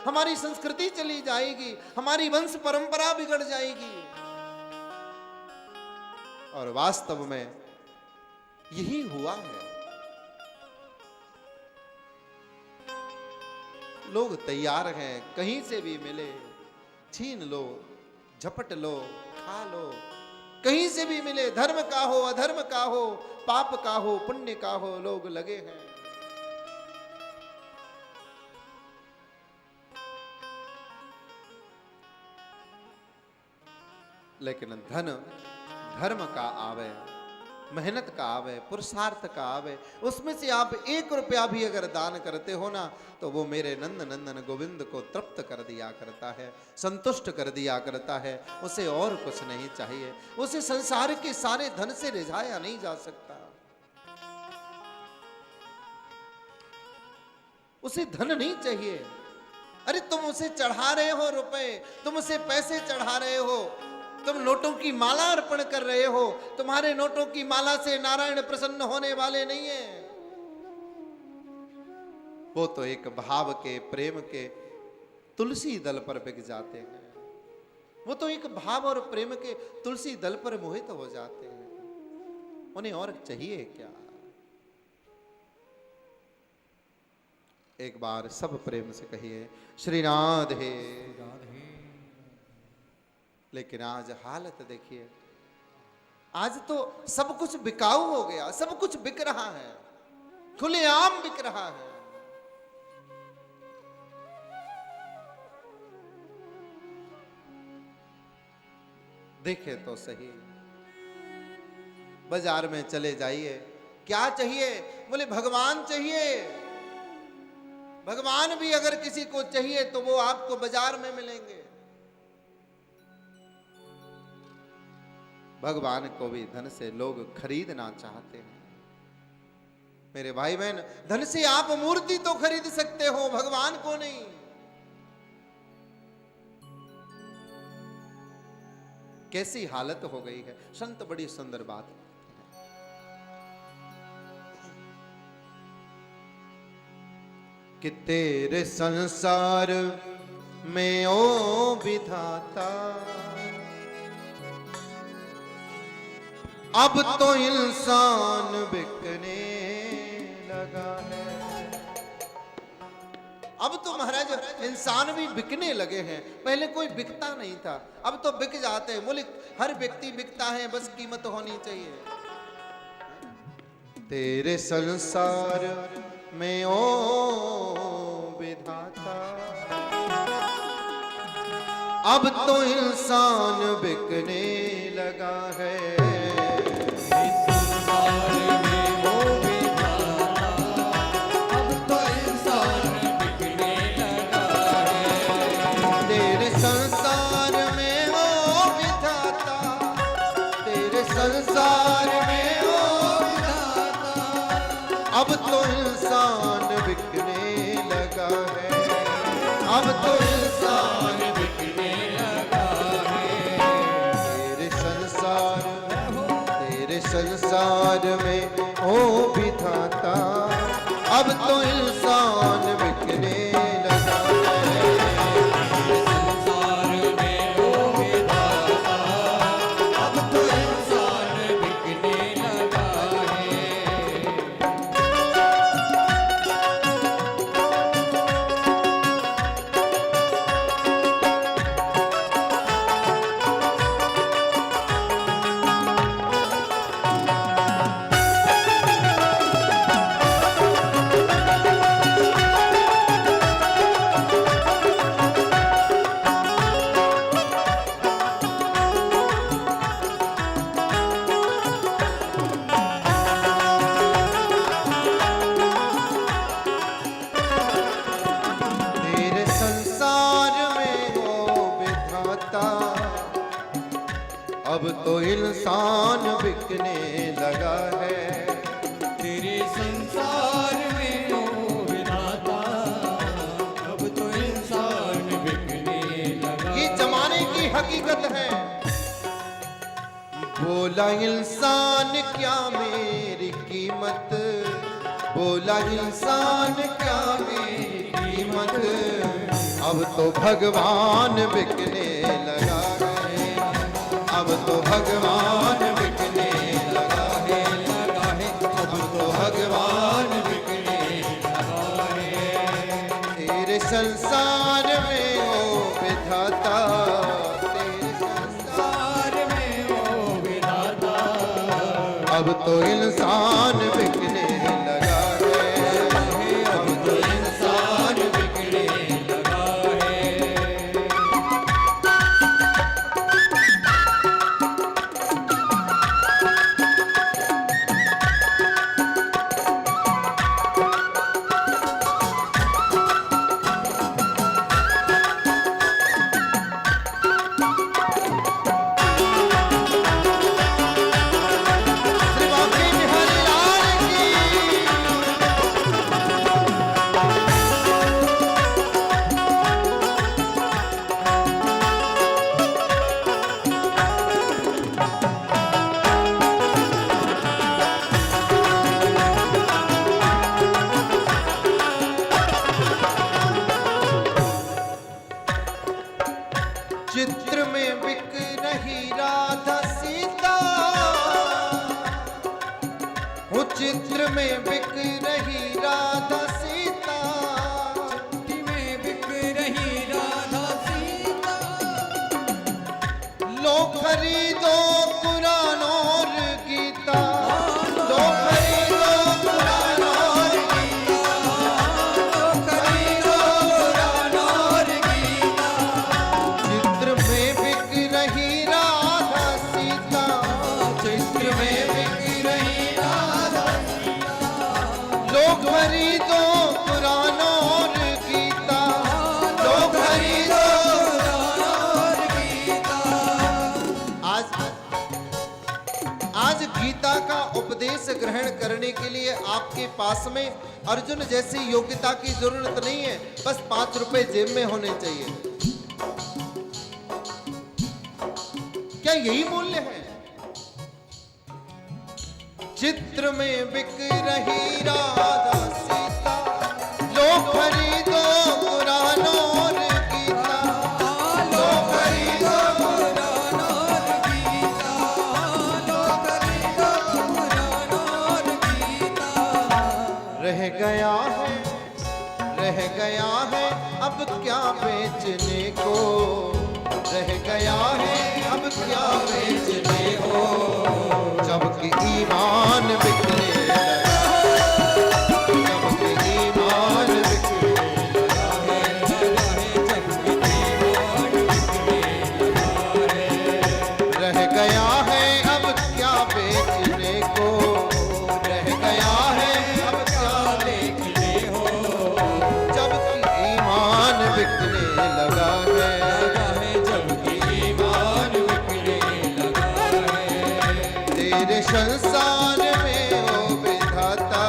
हमारी संस्कृति चली जाएगी, हमारी वंश परंपरा बिगड़ जाएगी। और वास्तव में यही हुआ है। लोग तैयार हैं, कहीं से भी मिले छीन लो, झपट लो, खा लो, कहीं से भी मिले, धर्म का हो, अधर्म का हो, पाप का हो, पुण्य का हो, लोग लगे हैं। लेकिन धन धर्म का आवे, मेहनत का आवे, पुरुषार्थ का आवे, उसमें से आप 1 रुपया भी अगर दान करते हो ना, तो वो मेरे नंद नंदन गोविंद को तृप्त कर दिया करता है, संतुष्ट कर दिया करता है। उसे और कुछ नहीं चाहिए, उसे संसार के सारे धन से रिझाया नहीं जा सकता। उसे धन नहीं चाहिए। अरे तुम उसे चढ़ा रहे हो रुपए, तुम उसे पैसे चढ़ा रहे हो, तुम नोटों की माला अर्पण कर रहे हो। तुम्हारे नोटों की माला से नारायण प्रसन्न होने वाले नहीं है। वो तो एक भाव के, प्रेम के तुलसी दल पर बिक जाते हैं। वो तो एक भाव और प्रेम के तुलसी दल पर मोहित हो जाते हैं। उन्हें और चाहिए क्या? एक बार सब प्रेम से कहिए श्री राधे। लेकिन आज हालत देखिए, आज तो सब कुछ बिकाऊ हो गया, सब कुछ बिक रहा है, खुलेआम बिक रहा है। देखे तो सही, बाजार में चले जाइए, क्या चाहिए? बोले भगवान चाहिए। भगवान भी अगर किसी को चाहिए तो वो आपको बाजार में मिलेंगे। भगवान को भी धन से लोग खरीदना चाहते हैं। मेरे भाई बहन, धन से आप मूर्ति तो खरीद सकते हो, भगवान को नहीं। कैसी हालत हो गई है। संत बड़ी सुंदर बात है कि तेरे संसार में ओ विधाता, अब तो इंसान बिकने लगा है। अब तो महाराज इंसान भी बिकने लगे हैं। पहले कोई बिकता नहीं था, अब तो बिक जाते हैं। बोले हर व्यक्ति बिकता है, बस कीमत होनी चाहिए। तेरे संसार में ओ विधाता, अब तो इंसान बिकने लगा है। संसार में ओ विधाता, अब तो इंसान बिकने लगा है। अब तो इंसान बिकने लगा है। तेरे संसार में ओ विधाता, अब तो इंसान बिकने लगा है। अब तो इंसान बिकने लगा है। तेरे संसार में ओ विधाता, अब तो इंसान बिकने लगा। ये जमाने की हकीकत है। बोला इंसान क्या मेरी कीमत, बोला इंसान क्या मेरी कीमत, अब तो भगवान बिकने लगा है, अब तो भगवान बिकने लगा है, अब तो भगवान बिकने लगा है। तेरे संसार में ओ विधाता, तेरे संसार में ओ विधाता, अब तो इंसान बिकने लगा है, अब तो इंसान बिकने लगा है। श्री बांके बिहारी लाल की। चित्र में बिक रही राधा सीता, वो चित्र में बिक रही राधा सीता, चिट्ठी में बिक रही राधा सीता, लो खरीदो कुरान और गीता, लो खरीदो कुरान और गीता, लो खरीदो कुरान और गीता। चित्र में बिक रही राधा सीता, चित्र में बिक रही राधा सीता, लो खरीदो कुरान और गीता, लो खरीदो कुरान और गीता। आज गीता का उपदेश ग्रहण करने के लिए आपके पास में अर्जुन जैसी योग्यता की जरूरत नहीं है, बस 5 रुपए जेब में होने चाहिए। क्या यही मूल्य है? चित्र में बिक रही राधा सीता, लो खरीदो कुरान और गीता, लो खरीदो कुरान और गीता, लो खरीदो कुरान और गीता। रह गया है अब क्या बेचने को, रह गया है अब क्या बेचने को, जबकि ईमान बिकने लगा, जबकि ईमान बिकने लगा है, रह गया है अब क्या बेचने को, रह गया है अब क्या बेचने को, जबकि ईमान बिकने लगा है, जबकि ईमान बिकने लगा है। तेरे संसार में ओ विधाता,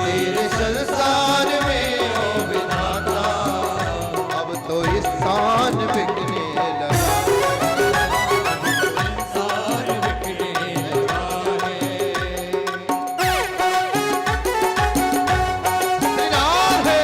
तेरे संसार में ओ विधाता, अब तो इंसान बिकने लगा, इंसान बिकने लगा है। राधे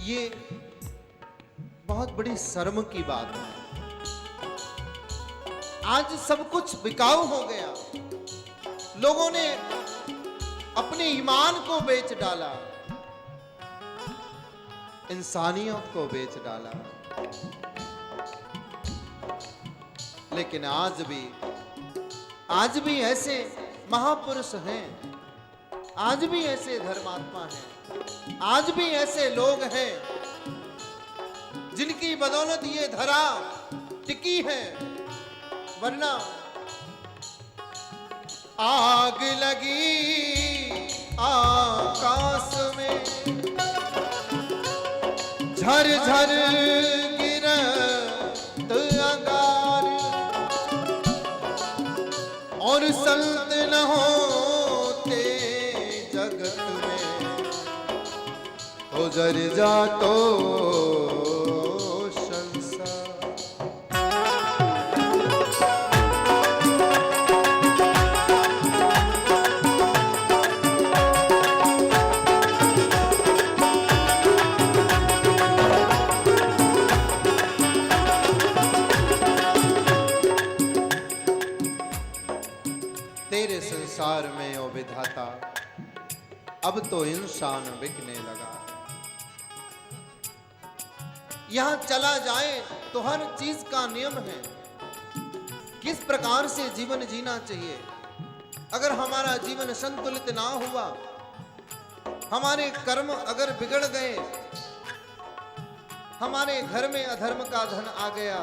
ये बहुत बड़ी शर्म की बात है। आज सब कुछ बिकाऊ हो गया, लोगों ने अपने ईमान को बेच डाला, इंसानियत को बेच डाला। लेकिन आज भी ऐसे महापुरुष हैं, आज भी ऐसे धर्मात्मा हैं, आज भी ऐसे लोग हैं जिनकी बदौलत ये धरा टिकी है। वरना आग लगी आकाश में, झर झर गिरत अंगार, और संत न होते जगत में, तो जर जातो संसार में ओ विधाता, अब तो इंसान बिकने लगा है। यहां चला जाए तो हर चीज का नियम है, किस प्रकार से जीवन जीना चाहिए। अगर हमारा जीवन संतुलित ना हुआ, हमारे कर्म अगर बिगड़ गए, हमारे घर में अधर्म का धन आ गया,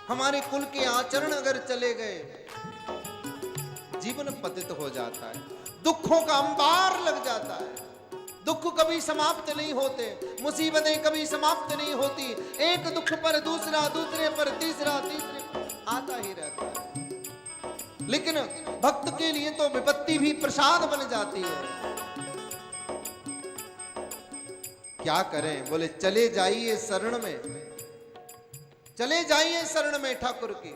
हमारे कुल के आचरण अगर चले गए, जीवन पतित हो जाता है, दुखों का अंबार लग जाता है। दुख कभी समाप्त नहीं होते, मुसीबतें कभी समाप्त नहीं होती, एक दुख पर दूसरा, दूसरे पर तीसरा, तीसरे पर आता ही रहता है। लेकिन भक्त के लिए तो विपत्ति भी प्रसाद बन जाती है। क्या करें? बोले चले जाइए शरण में, चले जाइए शरण में ठाकुर की,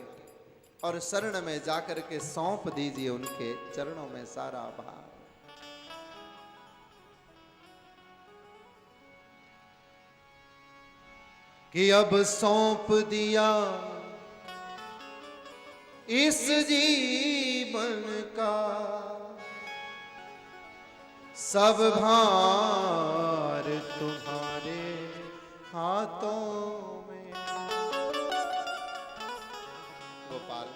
और शरण में जाकर के सौंप दीजिए उनके चरणों में सारा भार। कि अब सौंप दिया इस जीवन का सब भार तुम्हारे हाथों में। गोपाल,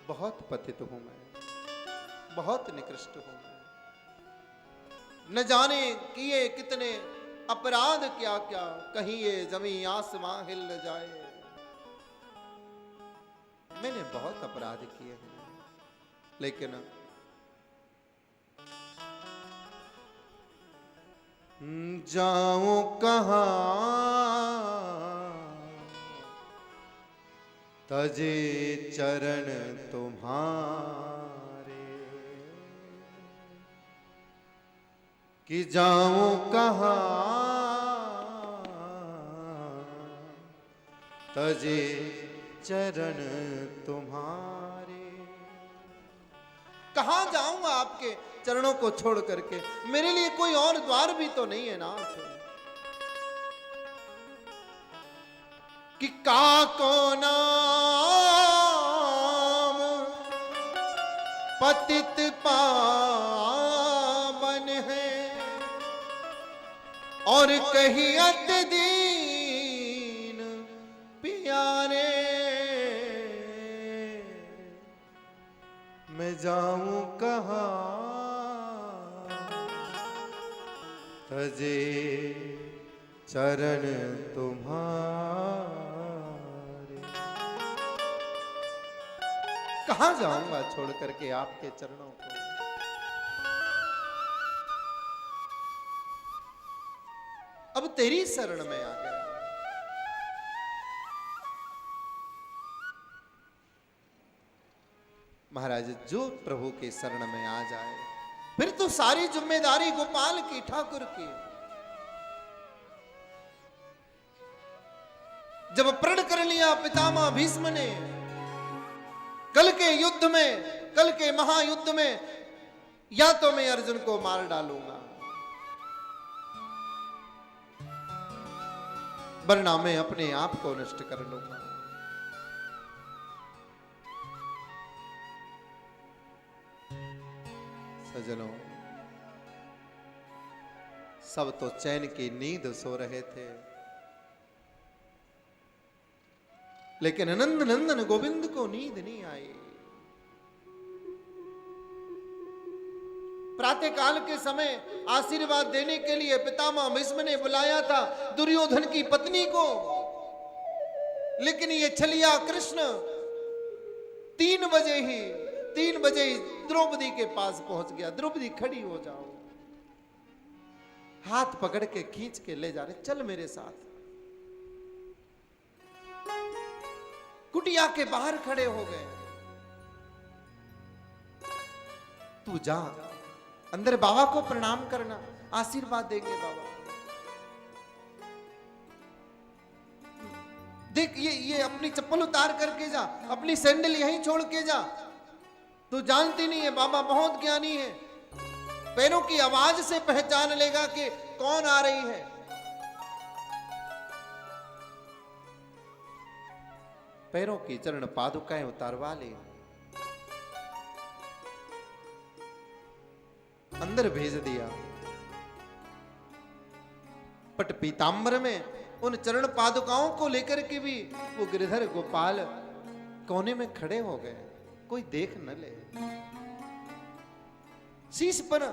बहुत पतित हूं मैं, बहुत निकृष्ट हूं मैं, न जाने किए कितने अपराध क्या क्या, कहीं ये जमीन आसमां हिल न जाए। मैंने बहुत अपराध किए हैं, लेकिन जाऊं कहां तजे चरण तुम्हारे, कि जाऊं कहां तजे चरण तुम्हारे। कहां जाऊंगा आपके चरणों को छोड़ करके? मेरे लिए कोई और द्वार भी तो नहीं है नाथ। कि काको नाम पतित पावन है, और कहीं अत दीन प्यारे। मैं जाऊं कहां तजे चरण तुम्हारे। कहां जाऊंगा छोड़ करके आपके चरणों को? अब तेरी शरण में आ गया। महाराज, जो प्रभु के शरण में आ जाए, फिर तो सारी जिम्मेदारी गोपाल की, ठाकुर की। जब प्रण कर लिया पितामह भीष्म ने, कल के युद्ध में, कल के महायुद्ध में, या तो मैं अर्जुन को मार डालूंगा, वरना मैं अपने आप को नष्ट कर लूंगा। सजनों, सब तो चैन की नींद सो रहे थे, लेकिन नंद नंदन गोविंद को नींद नहीं आई। प्रातः काल के समय आशीर्वाद देने के लिए पितामह भीष्म ने बुलाया था दुर्योधन की पत्नी को, लेकिन ये छलिया कृष्ण 3 बजे ही द्रौपदी के पास पहुंच गया। द्रौपदी खड़ी हो जाओ, हाथ पकड़ के खींच के ले जा रहे, चल मेरे साथ। कुटिया के बाहर खड़े हो गए, तू जा अंदर बाबा को प्रणाम करना, आशीर्वाद देंगे बाबा। देख ये अपनी चप्पल उतार करके जा, अपनी सैंडल यहीं छोड़ के जा। तू जानती नहीं है बाबा बहुत ज्ञानी है, पैरों की आवाज से पहचान लेगा कि कौन आ रही है। पैरों की चरण पादुकाएं उतारवा ले, अंदर भेज दिया। पट पीतांबर में उन चरण पादुकाओं को लेकर के भी वो गिरधर गोपाल कोने में खड़े हो गए, कोई देख न ले। शीश पर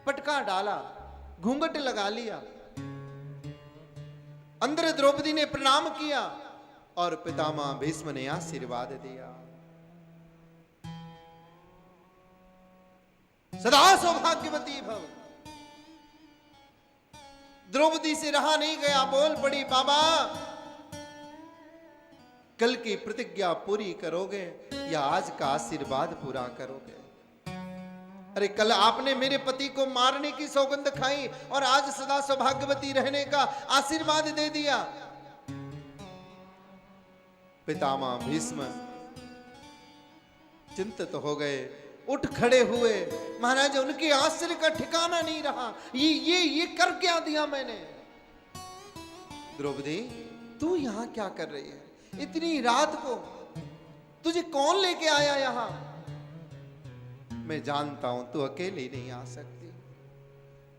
पटका डाला, घूंघट लगा लिया, अंदर द्रौपदी ने प्रणाम किया और पितामह भीष्म ने आशीर्वाद दिया। सदा सौभाग्यवती भव। द्रौपदी से रहा नहीं गया, बोल पड़ी, बाबा कल की प्रतिज्ञा पूरी करोगे या आज का आशीर्वाद पूरा करोगे? अरे कल आपने मेरे पति को मारने की सौगंध खाई और आज सदा सौभाग्यवती रहने का आशीर्वाद दे दिया। पितामह भीष्म चिंतित हो गए, उठ खड़े हुए। महाराज उनके आश्चर्य का ठिकाना नहीं रहा, ये कर क्या दिया मैंने? द्रौपदी तू यहां क्या कर रही है? इतनी रात को तुझे कौन लेके आया यहां? मैं जानता हूं तू अकेली नहीं आ सकती,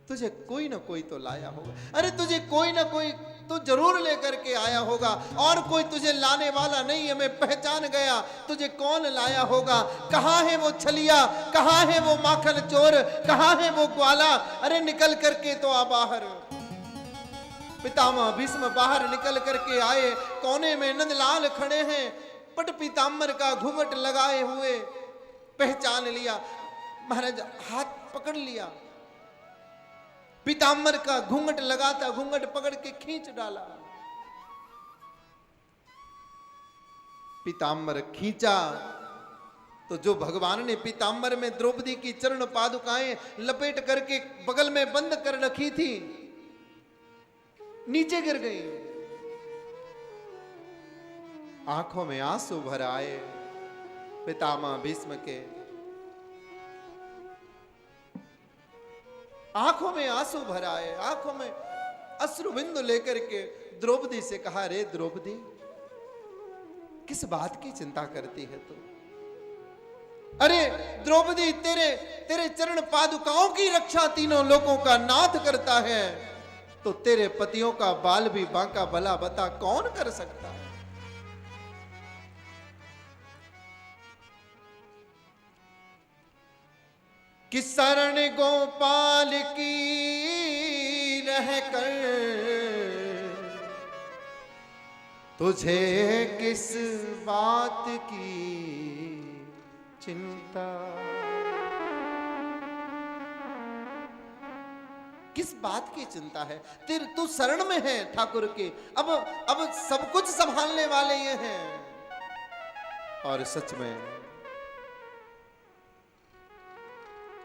तुझे कोई ना कोई तो लाया होगा। अरे तुझे कोई ना कोई तो जरूर लेकर के आया होगा, और कोई तुझे लाने वाला नहीं है, मैं पहचान गया तुझे कौन लाया होगा। कहां है वो छलिया, कहां है वो माखन चोर, कहां है वो ग्वाला? अरे निकल करके तो आ बाहर। पितामह भीष्म बाहर निकल करके आए, कोने में नंदलाल खड़े हैं, पट पीताम्बर का घूंघट लगाए हुए। पहचान लिया महाराज, हाथ पकड़ लिया, पीताम्बर का घूंघट लगाता घूंघट पकड़ के खींच डाला। पीताम्बर खींचा तो जो भगवान ने पीताम्बर में द्रौपदी की चरण पादुकाएं लपेट करके बगल में बंद कर रखी थी, नीचे गिर गई। आंखों में आंसू भर आए पितामह भीष्म के, आंखों में आंसू भर आए, आंखों में अश्रु बिंदु लेकर के द्रौपदी से कहा, रे द्रौपदी किस बात की चिंता करती है तू? अरे द्रौपदी तेरे चरण पादुकाओं की रक्षा तीनों लोगों का नाथ करता है, तो तेरे पतियों का बाल भी बांका भला बता कौन कर सकता है? कि शरण गोपाल की रहकर तुझे किस बात की चिंता? किस बात की चिंता है? तू शरण में है ठाकुर के, अब सब कुछ संभालने वाले ये हैं। और सच में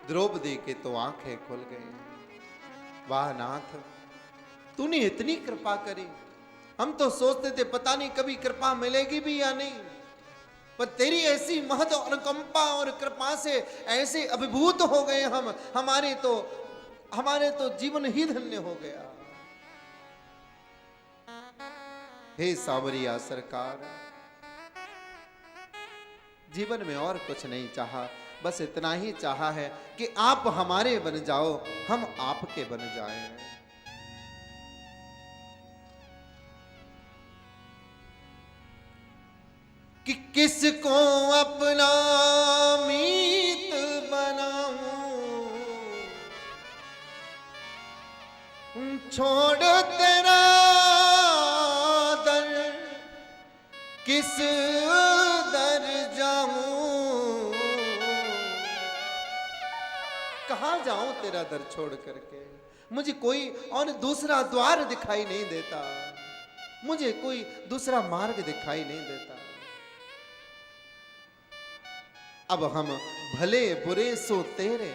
द्रौपदी के तो आंखें खुल गई। वाह नाथ, तूने इतनी कृपा करी। हम तो सोचते थे पता नहीं कभी कृपा मिलेगी भी या नहीं, पर तेरी ऐसी महत और अनुकंपा और कृपा से ऐसे अभिभूत हो गए हम, हमारे तो जीवन ही धन्य हो गया। हे सावरिया सरकार, जीवन में और कुछ नहीं चाहा, बस इतना ही चाहा है कि आप हमारे बन जाओ, हम आपके बन जाएं। कि किसको अपना मीत बनाऊं, छोड़ तेरा दर किस दर जाऊं, कहां जाऊं तेरा दर छोड़ करके। मुझे कोई और दूसरा द्वार दिखाई नहीं देता, मुझे कोई दूसरा मार्ग दिखाई नहीं देता। अब हम भले बुरे सो तेरे,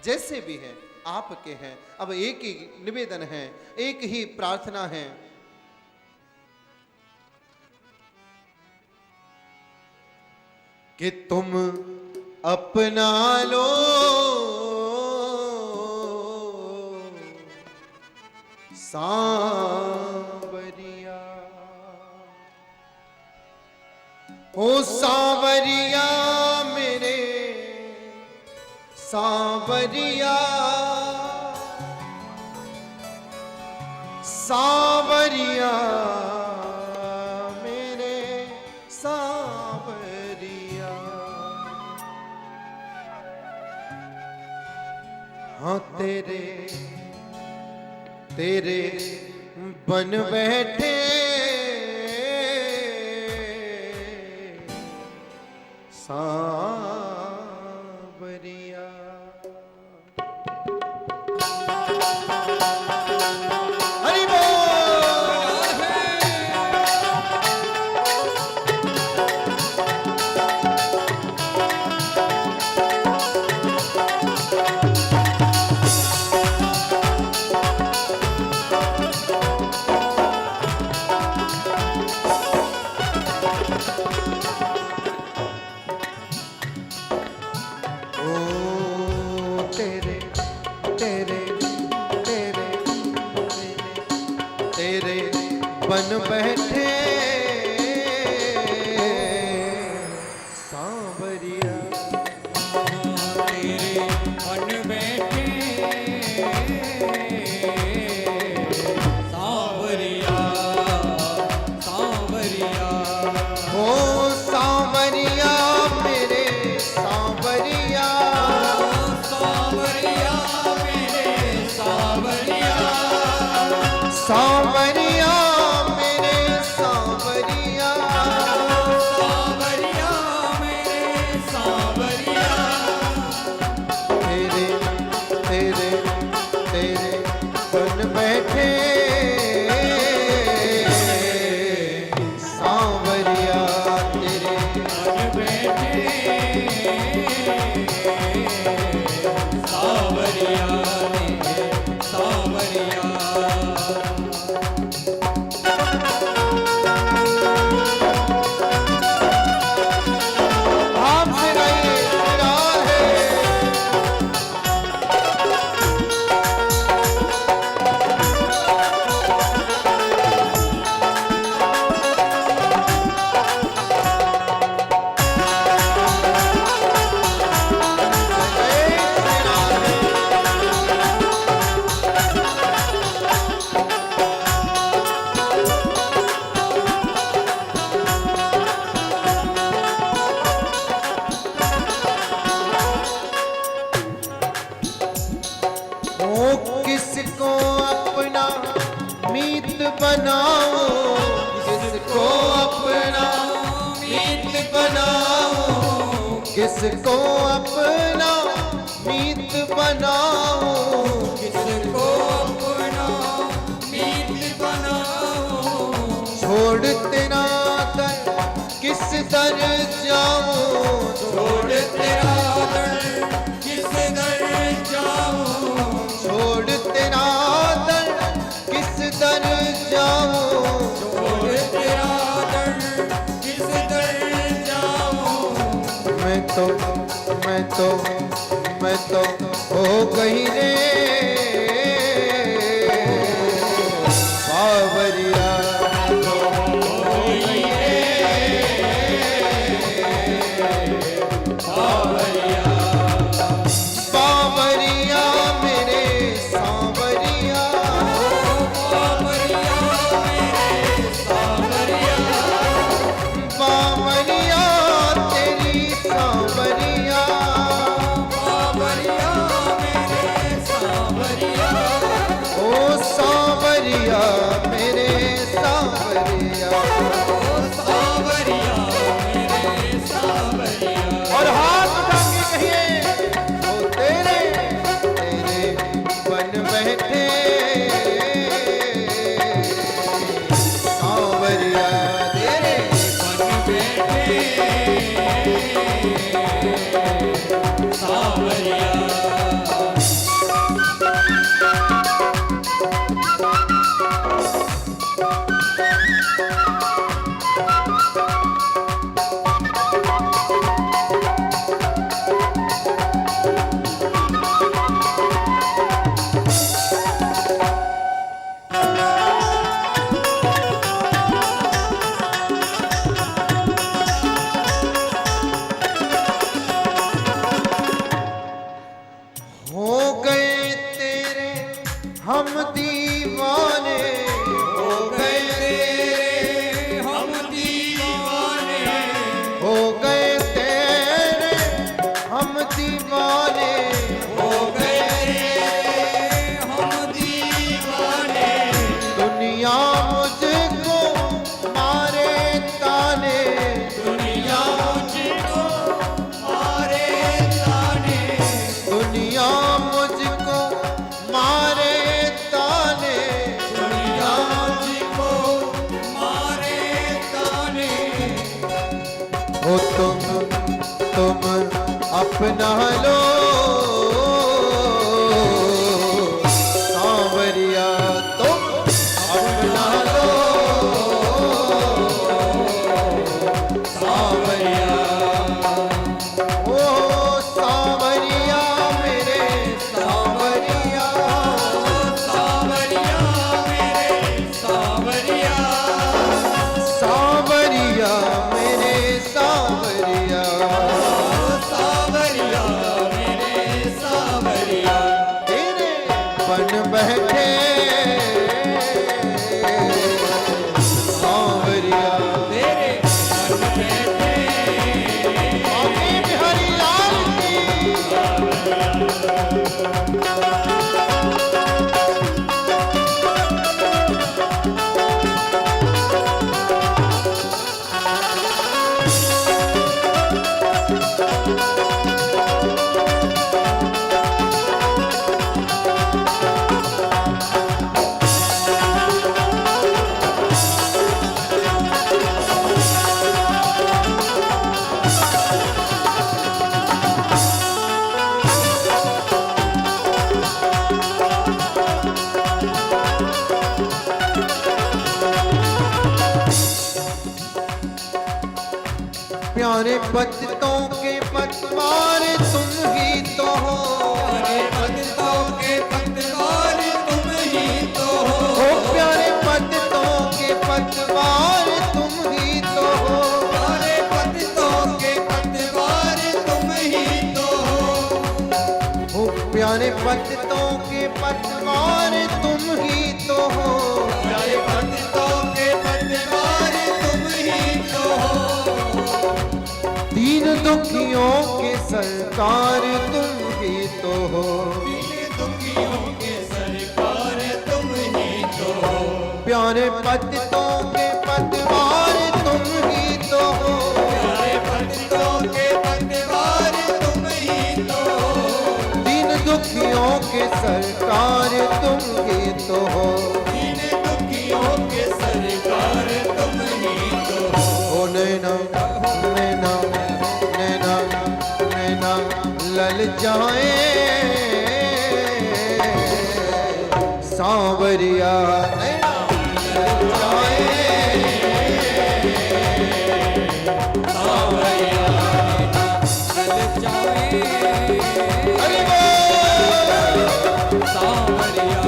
जैसे भी हैं आपके हैं। अब एक ही निवेदन है, एक ही प्रार्थना है, कि तुम अपना लो सांवरिया, ओ सांवरिया मेरे सांवरिया, सांवरिया मेरे सांवरिया। हाँ तेरे तेरे बन बैठे सांवरिया। हरि बोल। बन बैठे सांवरिया, तेरे बन बैठे सांवरिया, सांवरिया, हो सांवरिया मेरे सांवरिया, सांवरिया मेरे सांवरिया, सांवरिया मेरे सांवरिया, सांवरिया मेरे सांवरिया। तेरे तेरे तेरे बन बैठे सांवरिया, तेरे बन बैठे सांवरिया मेरे सांवरिया। आपसे नहीं मेरा है। किसको अपना मीत बनाओ, किसको अपना मीत बनाओ, किसको अपना मीत बनाओ, किसको अपना मीत बनाओ, छोड़ तेरा दर किस दर जाऊं, छोड़ तेरा दर किस दर जाऊं, छोड़ तेरा दर किस दर जाऊं, छोड़ तेरा दर किस दर जाऊं। मैं तो हो गई रे बावरिया, हो गई रे बावरिया, बावरिया मेरे सांवरिया, बावरिया मेरे सांवरिया, बावरिया तेरी सांवरिया, बावरिया मेरे सांवरिया। अपना लो सांवरिया तुम अपना लो सांवरिया। ओ सांवरिया मेरे सांवरिया, सांवरिया मेरे सांवरिया, सांवरिया मेरे सांवरिया। सांवरिया मेरे सांवरिया, तेरे बन बैठे सांवरिया। तेरे मन बैठे बांके बिहारी लाल की। प्यारे पतितों के पतवार तुम ही तो हो। अरे पतितों के पतवार तुम ही तो ओ हो, प्यारे पतितों के पतवार तुम ही तो हो। अरे पतितों के पतवार तुम ही तो हो, ओ प्यारे पतितों के पतवार तुम ही तो हो। अरे पतितों के पतवार तुम ही तो हो, दीन दुखियों के सरकार तुम ही तो हो। दीन दुखियों के सरकार तुम ही तो हो, प्यारे पतितों के पतवार तुम ही तो हो। अरे पतितों के पतवार तुम ही तो हो, दीन दुखियों के सरकार तुम ही तो हो। दीन दुखियों के सरकार तुम ही तो हो। ओ नैना नैना नैना नैना लल जाए सांवरिया, नैना लल जाए सांवरिया लल जाए, हरि बोल। सांवरिया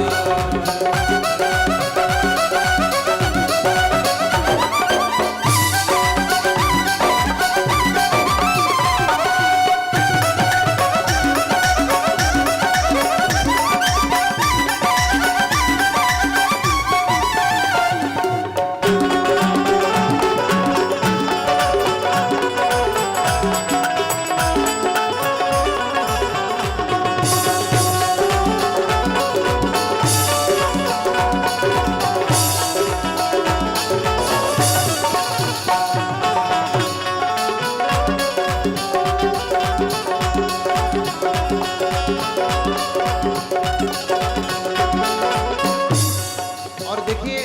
और देखिए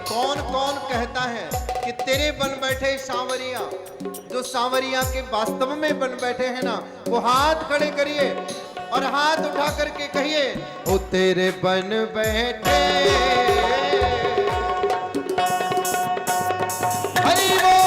कौन कौन कहता है कि तेरे बन बैठे सांवरिया। जो सांवरिया के वास्तव में बन बैठे हैं ना, वो हाथ खड़े करिए और हाथ उठा करके कहिए, ओ तेरे बन बैठे हरि बोल।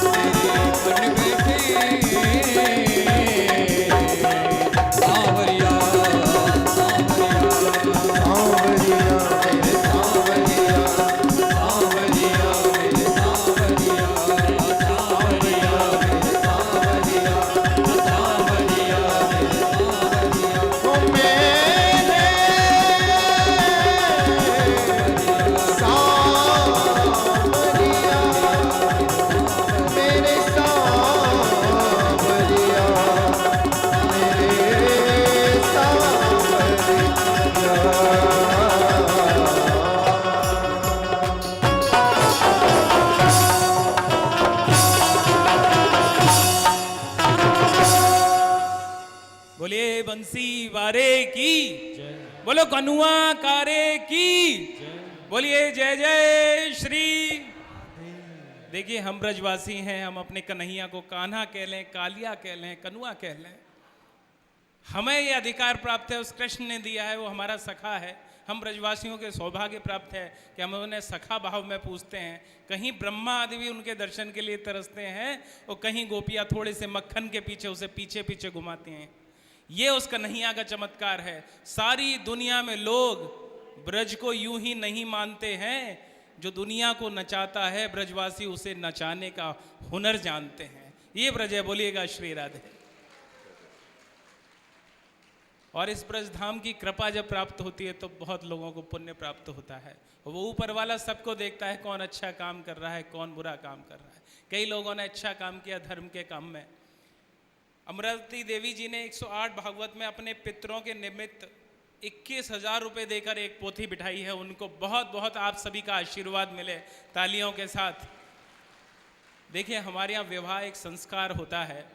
तेरे बंसी वारे की, बोलो कनुआ कारे की, बोलिए जय जय श्री। देखिए हम ब्रजवासी हैं, हम अपने कन्हैया को कान्हा कह लें, कालिया कह लें, कनुआ कह लें, हमें ये अधिकार प्राप्त है, उस कृष्ण ने दिया है, वो हमारा सखा है। हम ब्रजवासियों के सौभाग्य प्राप्त है कि हम उन्हें सखा भाव में पूछते हैं। कहीं ब्रह्मा आदि भी उनके दर्शन के लिए तरसते हैं और कहीं गोपियाँ थोड़े से मक्खन के पीछे उसे पीछे पीछे घुमाती हैं। ये उस कन्हैया का चमत्कार है। सारी दुनिया में लोग ब्रज को यूं ही नहीं मानते हैं, जो दुनिया को नचाता है ब्रजवासी उसे नचाने का हुनर जानते हैं। ये ब्रज है, बोलिएगा श्री राधे। और इस ब्रज धाम की कृपा जब प्राप्त होती है तो बहुत लोगों को पुण्य प्राप्त होता है। वो ऊपर वाला सबको देखता है, कौन अच्छा काम कर रहा है, कौन बुरा काम कर रहा है। कई लोगों ने अच्छा काम किया धर्म के काम में। अमरावती देवी जी ने 108 भागवत में अपने पितरों के निमित्त 21,000 रुपये देकर एक पोथी बिठाई है। उनको बहुत बहुत आप सभी का आशीर्वाद मिले तालियों के साथ। देखिए हमारे यहाँ विवाह एक संस्कार होता है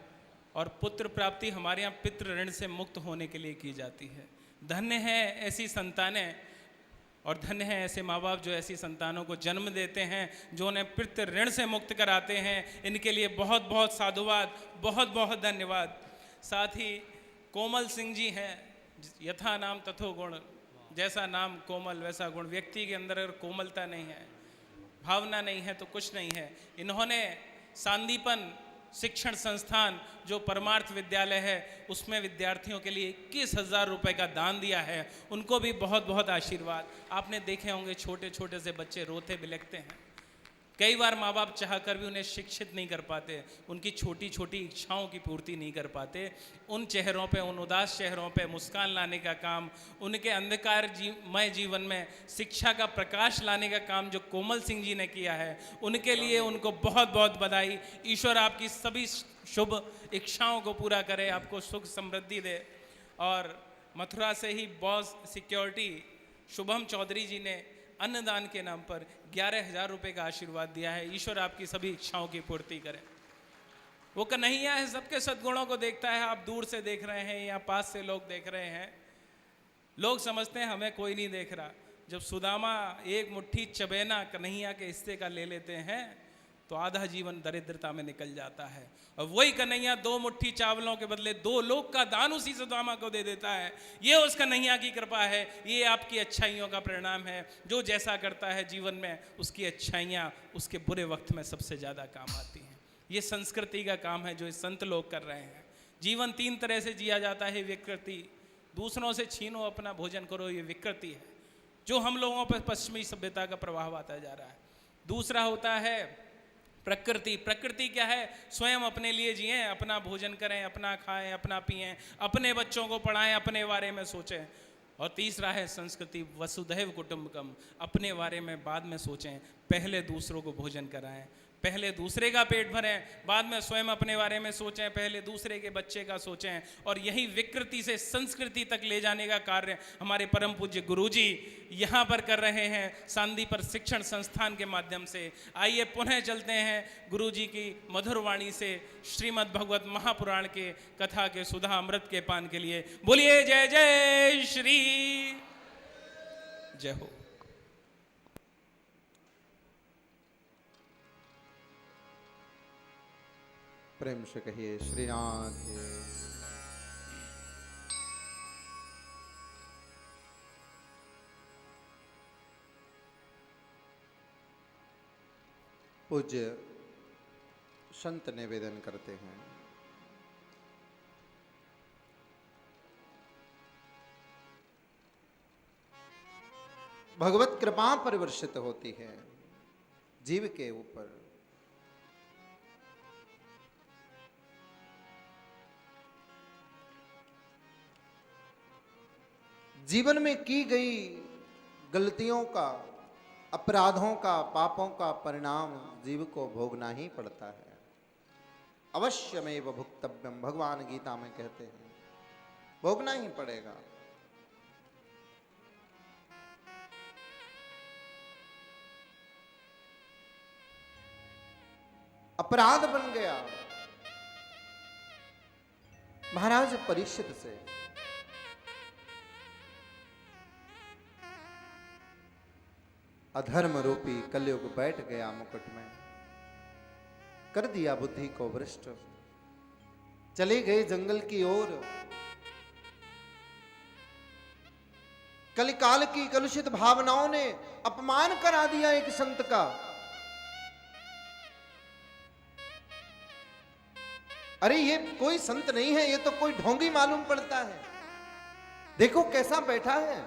और पुत्र प्राप्ति हमारे यहाँ पितृ ऋण से मुक्त होने के लिए की जाती है। धन्य है ऐसी संतानें और धन्य है ऐसे माँ बाप जो ऐसी संतानों को जन्म देते हैं, जो उन्हें पितृ ऋण से मुक्त कराते हैं। इनके लिए बहुत बहुत साधुवाद, बहुत बहुत धन्यवाद। साथ ही कोमल सिंह जी हैं, यथा नाम तथो गुण, जैसा नाम कोमल वैसा गुण। व्यक्ति के अंदर अगर कोमलता नहीं है, भावना नहीं है तो कुछ नहीं है। इन्होंने सांदीपन शिक्षण संस्थान जो परमार्थ विद्यालय है उसमें विद्यार्थियों के लिए 21,000 रुपये का दान दिया है। उनको भी बहुत बहुत आशीर्वाद। आपने देखे होंगे छोटे छोटे से बच्चे रोते बिलखते हैं। कई बार माँ बाप चाहकर भी उन्हें शिक्षित नहीं कर पाते, उनकी छोटी छोटी इच्छाओं की पूर्ति नहीं कर पाते। उन चेहरों पे, उन उदास चेहरों पे मुस्कान लाने का काम, उनके अंधकार मय जीवन में शिक्षा का प्रकाश लाने का काम जो कोमल सिंह जी ने किया है, उनके लिए उनको बहुत बहुत बधाई। ईश्वर आपकी सभी शुभ इच्छाओं को पूरा करे, आपको सुख समृद्धि दे। और मथुरा से ही बॉस सिक्योरिटी शुभम चौधरी जी ने अन्नदान के नाम पर 11,000 रुपये का आशीर्वाद दिया है। ईश्वर आपकी सभी इच्छाओं की पूर्ति करे। वो कन्हैया है, सबके सद्गुणों को देखता है। आप दूर से देख रहे हैं या पास से लोग देख रहे हैं, लोग समझते हैं हमें कोई नहीं देख रहा। जब सुदामा एक मुट्ठी चबेना कन्हैया के हिस्से का ले लेते हैं तो आधा जीवन दरिद्रता में निकल जाता है। और वही कन्हैया 2 मुट्ठी चावलों के बदले 2 लोक का दान उसी सुदामा को दे देता है। ये उस कन्हैया की कृपा है, ये आपकी अच्छाइयों का परिणाम है। जो जैसा करता है जीवन में, उसकी अच्छाइयाँ उसके बुरे वक्त में सबसे ज़्यादा काम आती हैं। ये संस्कृति का काम है जो संत लोग कर रहे हैं। जीवन 3 तरह से जिया जाता है। विकृति, दूसरों से छीनो अपना भोजन करो, ये विकृति है जो हम लोगों पर पश्चिमी सभ्यता का प्रभाव आता जा रहा है। दूसरा होता है प्रकृति। प्रकृति क्या है? स्वयं अपने लिए जिएं, अपना भोजन करें, अपना खाएं, अपना पिएं, अपने बच्चों को पढ़ाएं, अपने बारे में सोचें। और तीसरा है संस्कृति, वसुधैव कुटुंबकम। अपने बारे में बाद में सोचें, पहले दूसरों को भोजन कराएं, पहले दूसरे का पेट भरें, बाद में स्वयं अपने बारे में सोचें, पहले दूसरे के बच्चे का सोचें। और यही विकृति से संस्कृति तक ले जाने का कार्य हमारे परम पूज्य गुरुजी यहाँ पर कर रहे हैं, सांदीपन शिक्षण संस्थान के माध्यम से। आइए पुनः चलते हैं गुरुजी की मधुर वाणी से श्रीमद् भगवत महापुराण के कथा के सुधा अमृत के पान के लिए। बोलिए जय जय श्री। जय हो। प्रेम से कहिए श्री राधे। पूज्य संत निवेदन करते हैं, भगवत कृपा परिवर्षित होती है जीव के ऊपर। जीवन में की गई गलतियों का, अपराधों का, पापों का परिणाम जीव को भोगना ही पड़ता है। अवश्यमेव भुक्तव्यम, भगवान गीता में कहते हैं, भोगना ही पड़ेगा। अपराध बन गया महाराज परीक्षित से। अधर्म रूपी कलयुग बैठ गया मुकुट में, कर दिया बुद्धि को भ्रष्ट, चले गए जंगल की ओर। कलिकाल की कलुषित भावनाओं ने अपमान करा दिया एक संत का। अरे ये कोई संत नहीं है, ये तो कोई ढोंगी मालूम पड़ता है। देखो कैसा बैठा है,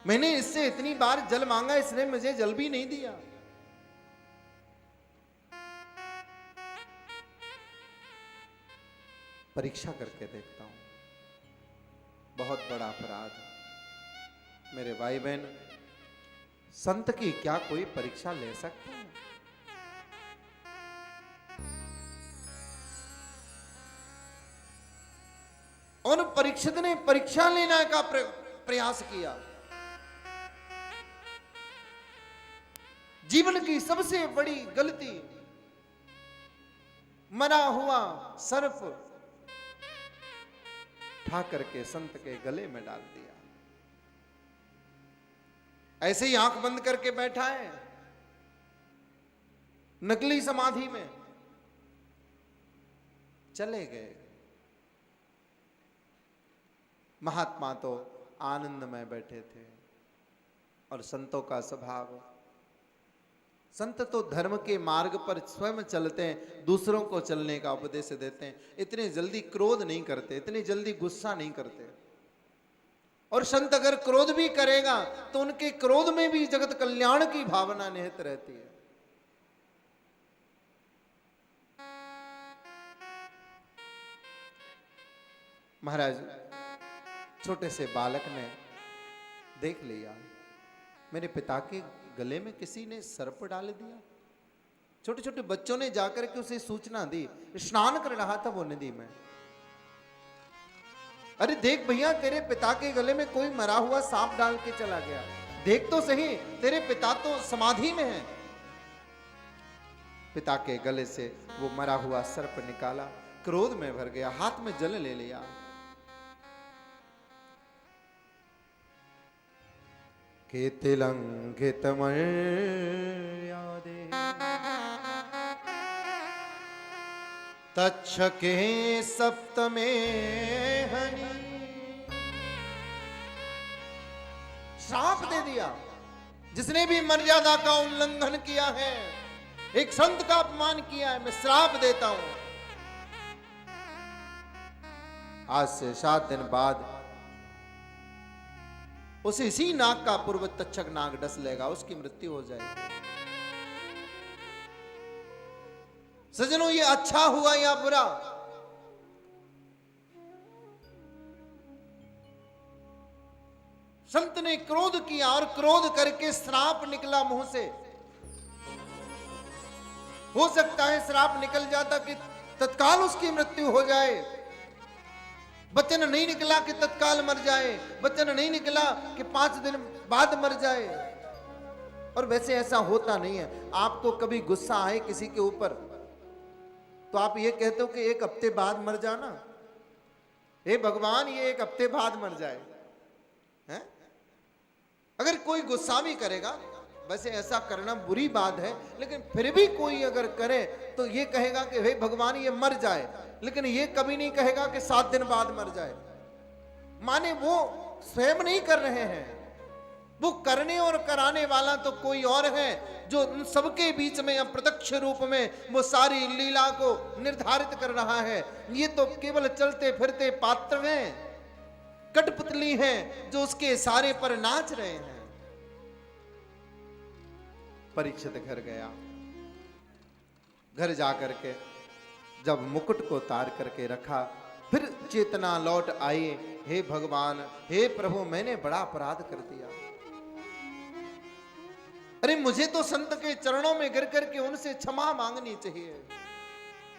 मैंने इससे इतनी बार जल मांगा, इसने मुझे जल भी नहीं दिया। परीक्षा करके देखता हूं, बहुत बड़ा अपराध। मेरे भाई बहन, संत की क्या कोई परीक्षा ले सकता है? और परीक्षित ने परीक्षा लेने का प्रयास किया। जीवन की सबसे बड़ी गलती, मरा हुआ सर्प उठा करके संत के गले में डाल दिया। ऐसे ही आंख बंद करके बैठा है नकली समाधि में। चले गए। महात्मा तो आनंद में बैठे थे। और संतों का स्वभाव, संत तो धर्म के मार्ग पर स्वयं चलते हैं, दूसरों को चलने का उपदेश देते हैं। इतने जल्दी क्रोध नहीं करते, इतनी जल्दी गुस्सा नहीं करते। और संत अगर क्रोध भी करेगा तो उनके क्रोध में भी जगत कल्याण की भावना निहित रहती है। महाराज, छोटे से बालक ने देख लिया मेरे पिता के गले में किसी ने सर्प डाल दिया। छोटे छोटे बच्चों ने जाकर के उसे सूचना दी। स्नान कर रहा था वो नदी में। अरे देख भैया, तेरे पिता के गले में कोई मरा हुआ सांप डाल के चला गया, देख तो सही, तेरे पिता तो समाधि में है। पिता के गले से वो मरा हुआ सर्प निकाला, क्रोध में भर गया, हाथ में जल ले लिया। के तिलंघित मर्यादे तच्छके सप्तमे हनि। श्राप दे दिया। जिसने भी मर्यादा का उल्लंघन किया है, एक संत का अपमान किया है, मैं श्राप देता हूं। आज से 7 दिन बाद उसे इसी नाग का पूर्व तक्षक नाग डस लेगा, उसकी मृत्यु हो जाएगी। सजनों, ये अच्छा हुआ या बुरा? संत ने क्रोध किया और क्रोध करके श्राप निकला मुंह से। हो सकता है श्राप निकल जाता कि तत्काल उसकी मृत्यु हो जाए। वचन नहीं निकला कि तत्काल मर जाए, वचन नहीं निकला कि 5 दिन बाद मर जाए। और वैसे ऐसा होता नहीं है। आपको कभी गुस्सा आए किसी के ऊपर तो आप ये कहते हो कि 1 हफ्ते बाद मर जाना, हे भगवान ये 1 हफ्ते बाद मर जाए, हैं? अगर कोई गुस्सा भी करेगा, वैसे ऐसा करना बुरी बात है, लेकिन फिर भी कोई अगर करे तो ये कहेगा कि हे भगवान ये मर जाए, लेकिन ये कभी नहीं कहेगा कि 7 दिन बाद मर जाए। माने वो स्वयं नहीं कर रहे हैं, वो करने और कराने वाला तो कोई और है, जो उन सबके बीच में अप्रत्यक्ष रूप में वो सारी लीला को निर्धारित कर रहा है। ये तो केवल चलते फिरते पात्र हैं, कठपुतली हैं, जो उसके इशारे पर नाच रहे हैं। परीक्षित घर गया। घर जाकर के जब मुकुट को उतार करके रखा, फिर चेतना लौट आई। हे भगवान, हे प्रभु, मैंने बड़ा अपराध कर दिया। अरे मुझे तो संत के चरणों में गिर करके उनसे क्षमा मांगनी चाहिए।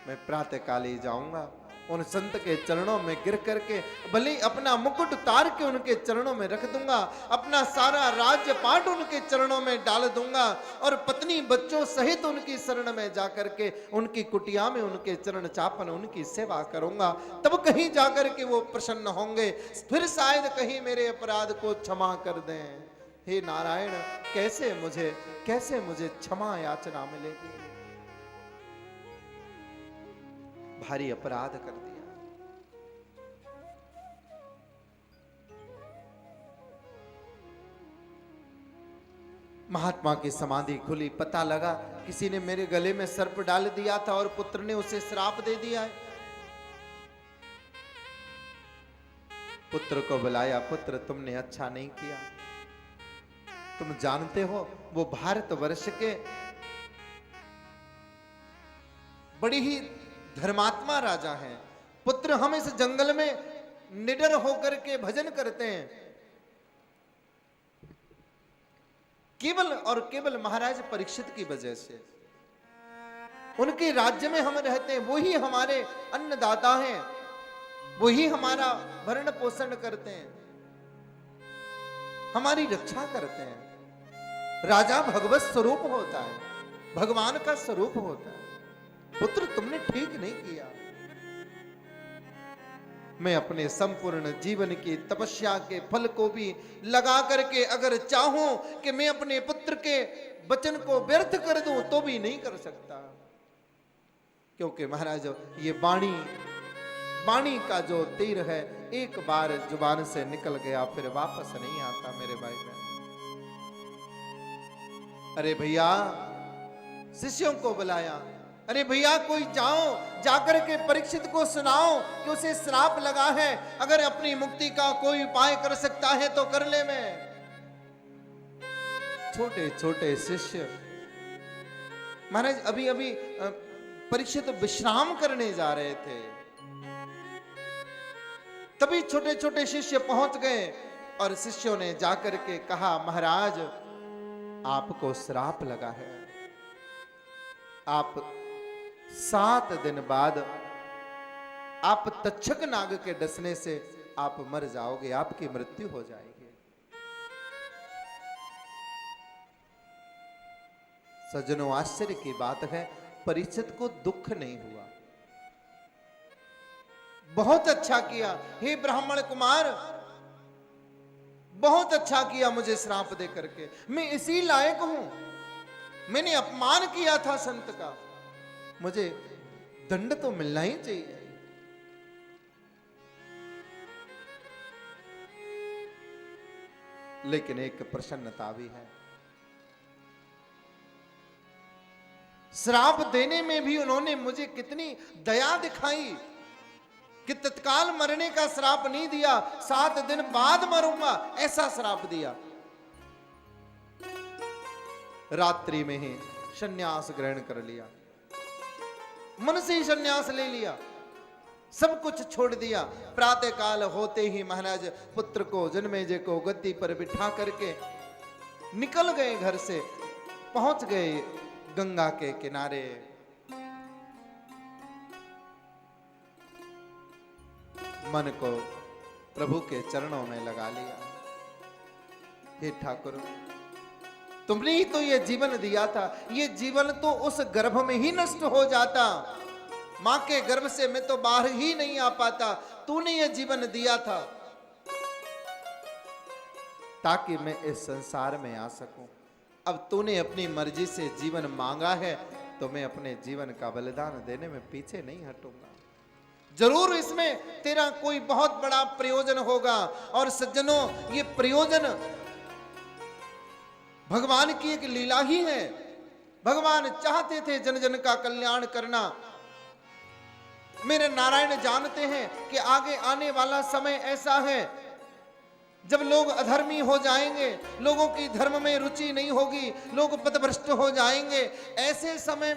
मैं प्रातःकाल ही जाऊंगा, उन संत के चरणों में गिर करके भले अपना मुकुट उतार के उनके चरणों में रख दूंगा, अपना सारा राज्य पाट उनके चरणों में डाल दूंगा, और पत्नी बच्चों सहित उनकी शरण में जाकर के उनकी कुटिया में उनके चरण चापन उनकी सेवा करूंगा। तब कहीं जाकर के वो प्रसन्न होंगे, फिर शायद कहीं मेरे अपराध को क्षमा कर दें। हे नारायण, कैसे मुझे क्षमा याचना मिलेगी। भारी अपराध कर दिया। महात्मा की समाधि खुली, पता लगा किसी ने मेरे गले में सर्प डाल दिया था और पुत्र ने उसे श्राप दे दिया है। पुत्र को बुलाया, पुत्र तुमने अच्छा नहीं किया। तुम जानते हो वो भारतवर्ष के बड़ी ही धर्मात्मा राजा हैं। पुत्र, हम इस जंगल में निडर होकर के भजन करते हैं, केवल और केवल महाराज परीक्षित की वजह से। उनके राज्य में हम रहते हैं, वही हमारे अन्नदाता हैं, वही हमारा भरण पोषण करते हैं, हमारी रक्षा करते हैं। राजा भगवत स्वरूप होता है, भगवान का स्वरूप होता है। पुत्र, तुमने ठीक नहीं किया। मैं अपने संपूर्ण जीवन की तपस्या के फल को भी लगा करके अगर चाहूं कि मैं अपने पुत्र के वचन को व्यर्थ कर दूं तो भी नहीं कर सकता, क्योंकि महाराज ये वाणी का जो तीर है, एक बार जुबान से निकल गया फिर वापस नहीं आता मेरे भाई बहन। अरे भैया, शिष्यों को बुलाया, अरे भैया कोई जाओ, जाकर के परीक्षित को सुनाओ कि उसे श्राप लगा है, अगर अपनी मुक्ति का कोई उपाय कर सकता है तो कर ले। मैं छोटे छोटे शिष्य, महाराज अभी अभी परीक्षित विश्राम करने जा रहे थे, तभी छोटे छोटे शिष्य पहुंच गए और शिष्यों ने जाकर के कहा, महाराज आपको श्राप लगा है, आप 7 दिन बाद आप तक्षक नाग के डसने से आप मर जाओगे, आपकी मृत्यु हो जाएगी। सज्जनों, आश्चर्य की बात है, परीक्षित को दुख नहीं हुआ। बहुत अच्छा किया हे ब्राह्मण कुमार, बहुत अच्छा किया मुझे श्राप दे करके, मैं इसी लायक हूं, मैंने अपमान किया था संत का, मुझे दंड तो मिलना ही चाहिए। लेकिन एक प्रसन्नता भी है, श्राप देने में भी उन्होंने मुझे कितनी दया दिखाई कि तत्काल मरने का श्राप नहीं दिया, 7 दिन बाद मरूंगा ऐसा श्राप दिया। रात्रि में ही संन्यास ग्रहण कर लिया, मन से ही संन्यास ले लिया, सब कुछ छोड़ दिया। प्रातः काल होते ही महाराज पुत्र को, जन्मेजय को गद्दी पर बिठा करके निकल गए घर से, पहुंच गए गंगा के किनारे। मन को प्रभु के चरणों में लगा लिया, हे ठाकुर, तुमने ही तो ये जीवन दिया था, ये जीवन तो उस गर्भ में ही नष्ट हो जाता, मां के गर्भ से मैं तो बाहर ही नहीं आ पाता, तूने ये जीवन दिया था ताकि मैं इस संसार में आ सकूं। अब तूने अपनी मर्जी से जीवन मांगा है तो मैं अपने जीवन का बलिदान देने में पीछे नहीं हटूंगा। जरूर इसमें तेरा कोई बहुत बड़ा प्रयोजन होगा। और सज्जनों, ये प्रयोजन भगवान की एक लीला ही है। भगवान चाहते थे जन जन का कल्याण करना। मेरे नारायण जानते हैं कि आगे आने वाला समय ऐसा है जब लोग अधर्मी हो जाएंगे, लोगों की धर्म में रुचि नहीं होगी, लोग पथभ्रष्ट हो जाएंगे। ऐसे समय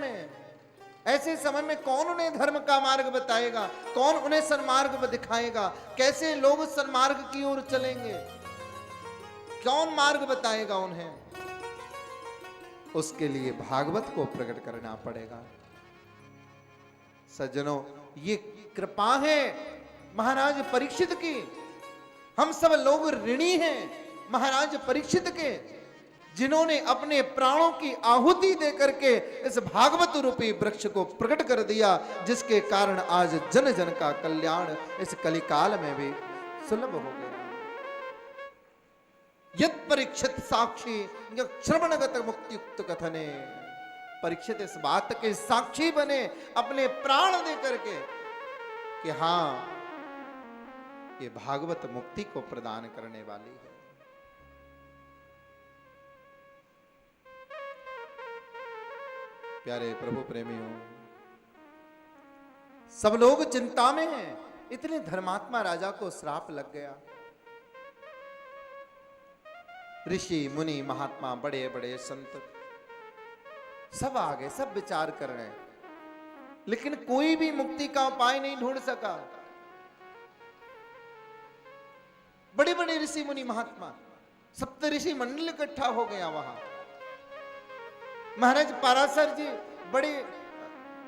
में कौन उन्हें धर्म का मार्ग बताएगा, कौन उन्हें सन्मार्ग दिखाएगा, कैसे लोग सन्मार्ग की ओर चलेंगे, कौन मार्ग बताएगा उन्हें? उसके लिए भागवत को प्रकट करना पड़ेगा। सज्जनों, ये कृपा है महाराज परीक्षित की। हम सब लोग ऋणी हैं महाराज परीक्षित के, जिन्होंने अपने प्राणों की आहुति देकर के इस भागवत रूपी वृक्ष को प्रकट कर दिया, जिसके कारण आज जन जन का कल्याण इस कलिकाल में भी सुलभ हो गया। यत परीक्षित साक्षी श्रवणगत मुक्तियुक्त कथने। परीक्षित इस बात के साक्षी बने अपने प्राण दे करके कि हां ये भागवत मुक्ति को प्रदान करने वाली है। प्यारे प्रभु प्रेमियों, सब लोग चिंता में हैं। इतने धर्मात्मा राजा को श्राप लग गया। ऋषि मुनि महात्मा बड़े बड़े संत सब आ गए, सब विचार कर रहे हैं, लेकिन कोई भी मुक्ति का उपाय नहीं ढूंढ सका। बड़े बड़े ऋषि मुनि महात्मा, सप्त ऋषि मंडल इकट्ठा हो गया वहां। महाराज पराशर जी बड़े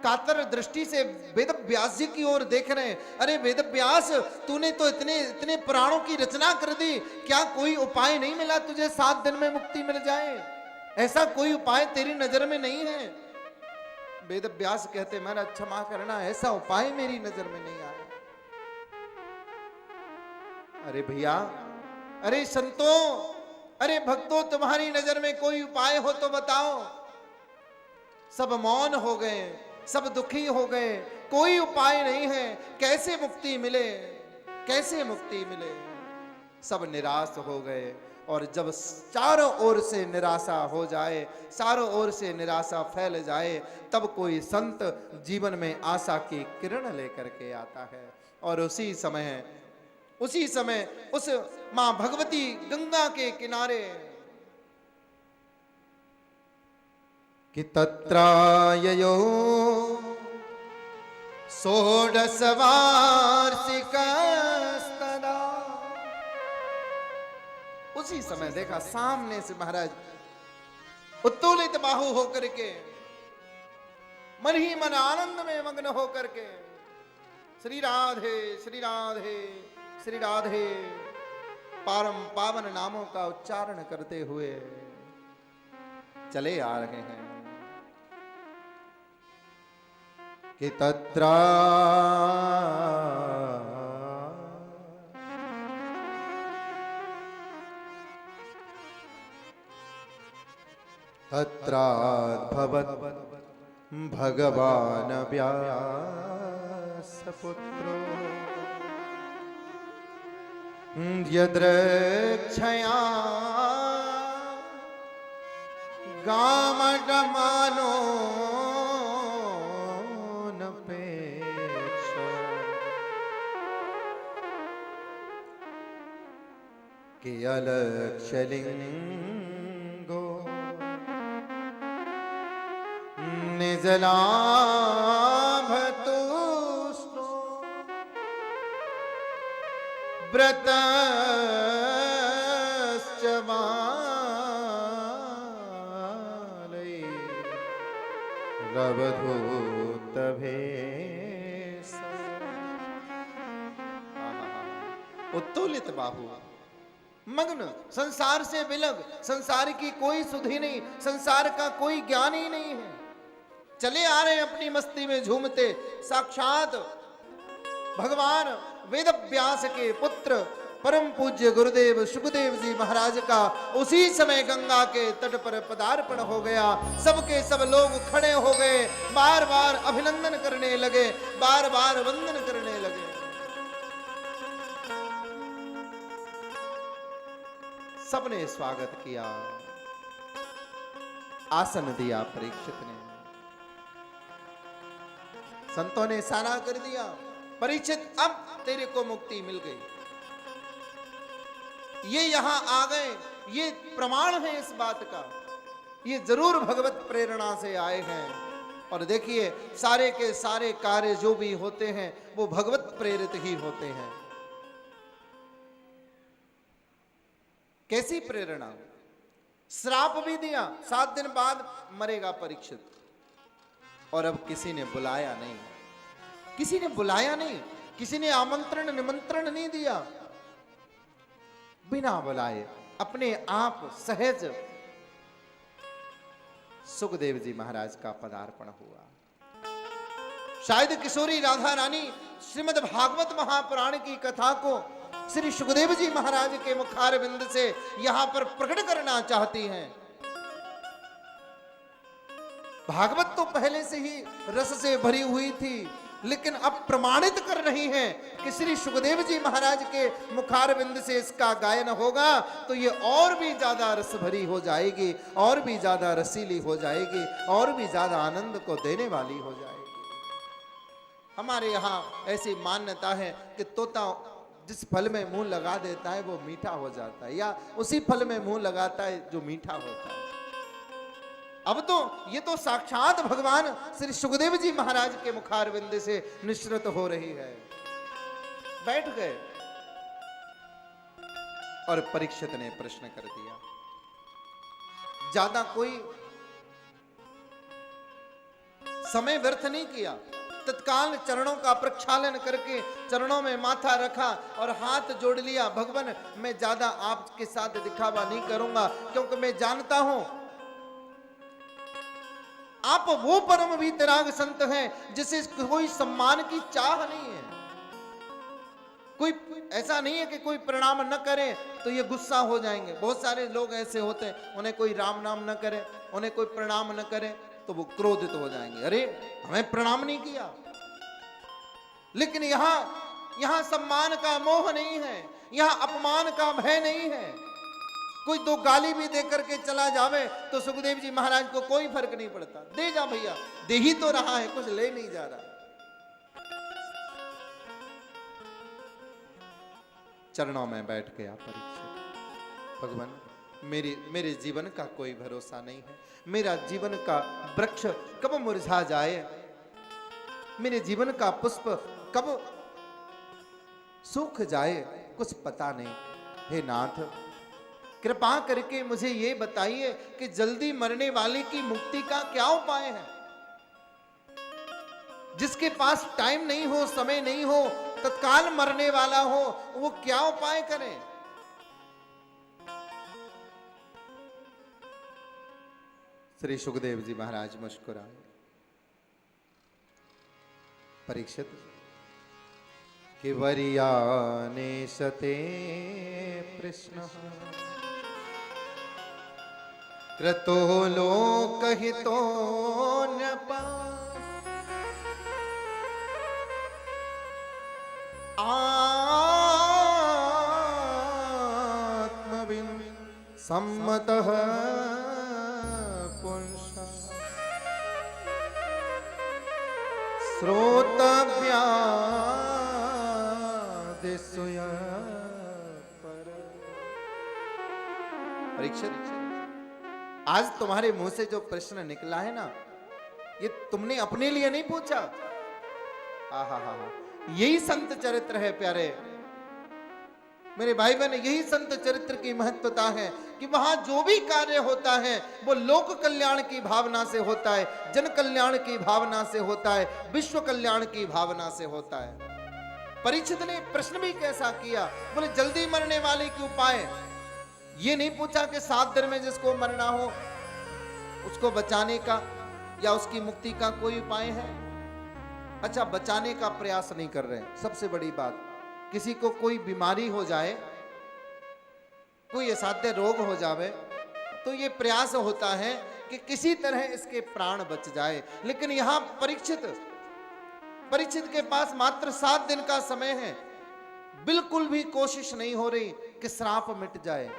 कातर दृष्टि से वेद व्यास जी की ओर देख रहे हैं। अरे वेद व्यास, तूने तो इतने इतने पुराणों की रचना कर दी, क्या कोई उपाय नहीं मिला तुझे 7 दिन में मुक्ति मिल जाए? ऐसा कोई उपाय तेरी नजर में नहीं है? वेद व्यास कहते महाराज क्षमा करना, ऐसा उपाय मेरी नजर में नहीं आया। अरे भैया, अरे संतों, अरे भक्तों, तुम्हारी नजर में कोई उपाय हो तो बताओ। सब मौन हो गए, सब दुखी हो गए, कोई उपाय नहीं है, कैसे मुक्ति मिले, कैसे मुक्ति मिले? सब निराश हो गए। और जब चारों ओर से निराशा हो जाए, चारों ओर से निराशा फैल जाए, तब कोई संत जीवन में आशा की किरण लेकर के आता है। और उसी समय उस मां भगवती गंगा के किनारे कि तत्राययो षोडश वार्षिकस्तदा, उसी समय देखा सामने से महाराज उत्तोलित बाहु होकर के मन ही मन आनंद में मग्न होकर के श्री राधे श्री राधे श्री राधे पारम पावन नामों का उच्चारण करते हुए चले आ रहे हैं कि तत्रा तत्राद्भवत् भगवान् व्यासपुत्रो यद्रक्षया गामडमानो नपेक्ष कि अलक्षलिंगो निजलाभतुष्णो व्रतश्च मालये रवधूतभेष। उत्तोलित बाहु, मग्न, संसार से विलग, संसार की कोई सुधि नहीं, संसार का कोई ज्ञान ही नहीं है। चले आ रहे हैं अपनी मस्ती में झूमते। साक्षात भगवान वेद व्यास के पुत्र परम पूज्य गुरुदेव सुखदेव जी महाराज का उसी समय गंगा के तट पर पदार्पण हो गया। सबके सब लोग खड़े हो गए, बार बार अभिनंदन करने लगे, बार बार वंदन करने लगे। सबने स्वागत किया, आसन दिया परीक्षित ने। संतों ने इशारा कर दिया, परीक्षित अब तेरे को मुक्ति मिल गई। ये यहां आ गए, ये प्रमाण है इस बात का, ये जरूर भगवत प्रेरणा से आए हैं। और देखिए सारे के सारे कार्य जो भी होते हैं वो भगवत प्रेरित ही होते हैं। कैसी प्रेरणा? श्राप भी दिया, 7 दिन बाद मरेगा परीक्षित। और अब किसी ने बुलाया नहीं, किसी ने बुलाया नहीं, किसी ने आमंत्रण निमंत्रण नहीं दिया। बिना बुलाए अपने आप सहज सुखदेव जी महाराज का पदार्पण हुआ। शायद किशोरी राधा रानी श्रीमद् भागवत महापुराण की कथा को श्री सुखदेव जी महाराज के मुखार बिंद से यहां पर प्रकट करना चाहती हैं। भागवत तो पहले से ही रस से भरी हुई थी, लेकिन अब प्रमाणित कर रही हैं कि श्री सुखदेव जी महाराज के मुखार बिंद से इसका गायन होगा तो ये और भी ज्यादा रस भरी हो जाएगी, और भी ज्यादा रसीली हो जाएगी, और भी ज्यादा आनंद को देने वाली हो जाएगी। हमारे यहाँ ऐसी मान्यता है कि तोता जिस फल में मुंह लगा देता है वो मीठा हो जाता है, या उसी फल में मुंह लगाता है जो मीठा होता है। अब तो ये तो साक्षात भगवान श्री सुखदेव जी महाराज के मुखार बिंद से निश्रित हो रही है। बैठ गए और परीक्षित ने प्रश्न कर दिया। ज्यादा कोई समय व्यर्थ नहीं किया, तत्काल चरणों का प्रक्षालन करके चरणों में माथा रखा और हाथ जोड़ लिया। भगवान, मैं ज्यादा आपके साथ दिखावा नहीं करूंगा, क्योंकि मैं जानता हूं आप वो परम वीतराग संत हैं जिसे कोई सम्मान की चाह नहीं है। कोई ऐसा नहीं है कि कोई प्रणाम न करे तो ये गुस्सा हो जाएंगे। बहुत सारे लोग ऐसे होते हैं, उन्हें कोई राम नाम न करे, उन्हें कोई प्रणाम न करे तो वो क्रोधित हो जाएंगे, अरे हमें प्रणाम नहीं किया। लेकिन यहां सम्मान का मोह नहीं है, यहां अपमान का भय नहीं है। कोई दो गाली भी दे करके चला जावे तो सुखदेव जी महाराज को कोई फर्क नहीं पड़ता, दे जा भैया, दे ही तो रहा है, कुछ ले नहीं जा रहा। चरणों में बैठ गया परीक्षित। भगवान, मेरे जीवन का कोई भरोसा नहीं है, मेरा जीवन का वृक्ष कब मुरझा जाए, मेरे जीवन का पुष्प कब सूख जाए, कुछ पता नहीं। हे नाथ, कृपा करके मुझे ये बताइए कि जल्दी मरने वाले की मुक्ति का क्या उपाय है। जिसके पास टाइम नहीं हो, समय नहीं हो, तत्काल मरने वाला हो, वो क्या उपाय करे। श्री सुखदेव जी महाराज मुस्कुराए। परीक्षित, कि वरियाने सते प्रश्न क्रतो लोकहितो नृपा आत्मविन सम्मतः पुंसा श्रोतव्यादिसुया पर। परीक्षित, आज तुम्हारे मुंह से जो प्रश्न निकला है ना, ये तुमने अपने लिए नहीं पूछा। आहा हा हा, यही संत चरित्र है प्यारे मेरे भाई बहन। यही संत चरित्र की महत्वता है कि वहां जो भी कार्य होता है वो लोक कल्याण की भावना से होता है, जन कल्याण की भावना से होता है, विश्व कल्याण की भावना से होता है। परीक्षित ने प्रश्न भी कैसा किया, बोले जल्दी मरने वाले के उपाय। ये नहीं पूछा कि 7 दिन में जिसको मरना हो उसको बचाने का या उसकी मुक्ति का कोई उपाय है। अच्छा, बचाने का प्रयास नहीं कर रहे। सबसे बड़ी बात, किसी को कोई बीमारी हो जाए, कोई असाध्य रोग हो जावे, तो ये प्रयास होता है कि किसी तरह इसके प्राण बच जाए। लेकिन यहां परीक्षित के पास मात्र 7 दिन का समय है। बिल्कुल भी कोशिश नहीं हो रही कि श्राप मिट जाए।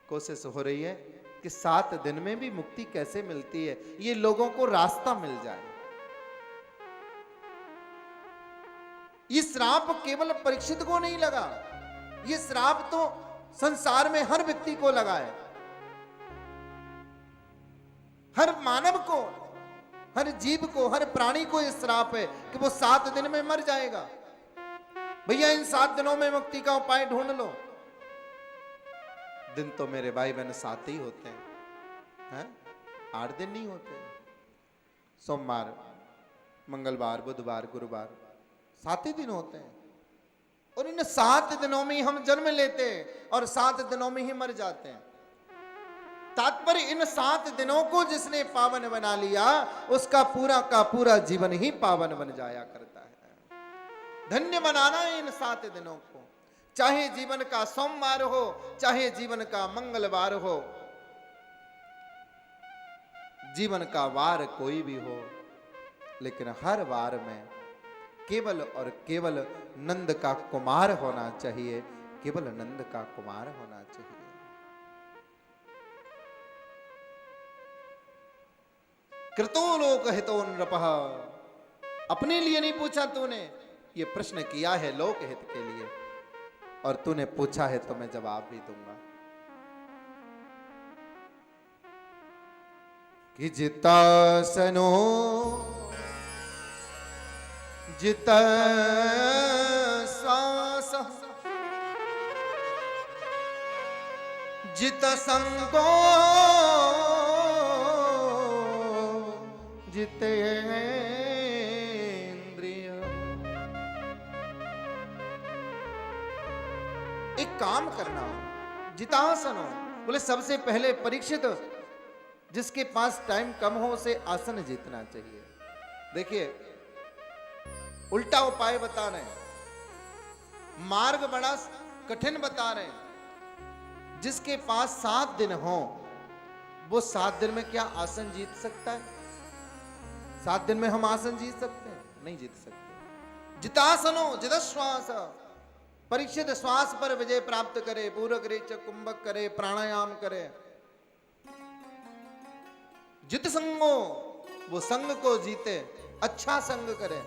कोशिश हो रही है कि 7 दिन में भी मुक्ति कैसे मिलती है, ये लोगों को रास्ता मिल जाए। ये श्राप केवल परीक्षित को नहीं लगा, ये श्राप तो संसार में हर व्यक्ति को लगा है। हर मानव को, हर जीव को, हर प्राणी को ये श्राप है कि वो 7 दिन में मर जाएगा। भैया, इन 7 दिनों में मुक्ति का उपाय ढूंढ लो। दिन तो मेरे भाई बहन 7 ही होते हैं, 8 दिन नहीं होते। सोमवार, मंगलवार, बुधवार, गुरुवार, 7 ही दिन होते हैं। और इन 7 दिनों में ही हम जन्म लेते हैं और 7 दिनों में ही मर जाते हैं। तात्पर्य, इन 7 दिनों को जिसने पावन बना लिया उसका पूरा का पूरा जीवन ही पावन बन जाया करता है। धन्य बनाना है इन 7 दिनों को। चाहे जीवन का सोमवार हो, चाहे जीवन का मंगलवार हो, जीवन का वार कोई भी हो, लेकिन हर वार में केवल और केवल नंद का कुमार होना चाहिए, केवल नंद का कुमार होना चाहिए। कृतो लोक हितो नृपः, अपने लिए नहीं पूछा तूने, ये प्रश्न किया है लोक हित के लिए, और तूने पूछा है तो मैं जवाब भी दूंगा। कि जिता सनो जित श्वास जित संगो जितेंद्रिय। एक काम करना, जितासन हो, बोले सबसे पहले परीक्षित जिसके पास टाइम कम हो उसे आसन जीतना चाहिए। देखिए उल्टा उपाय बता रहे हैं, मार्ग बड़ा कठिन बता रहे हैं। जिसके पास 7 दिन हो वो 7 दिन में क्या आसन जीत सकता है? 7 दिन में हम आसन जीत सकते हैं? नहीं जीत सकते। जितासनो जित श्वास, परीक्षित श्वास पर विजय प्राप्त करे, पूरक रेचक कुंभक करे, प्राणायाम करे। जित संगो, वो संग को जीते, अच्छा संग करे,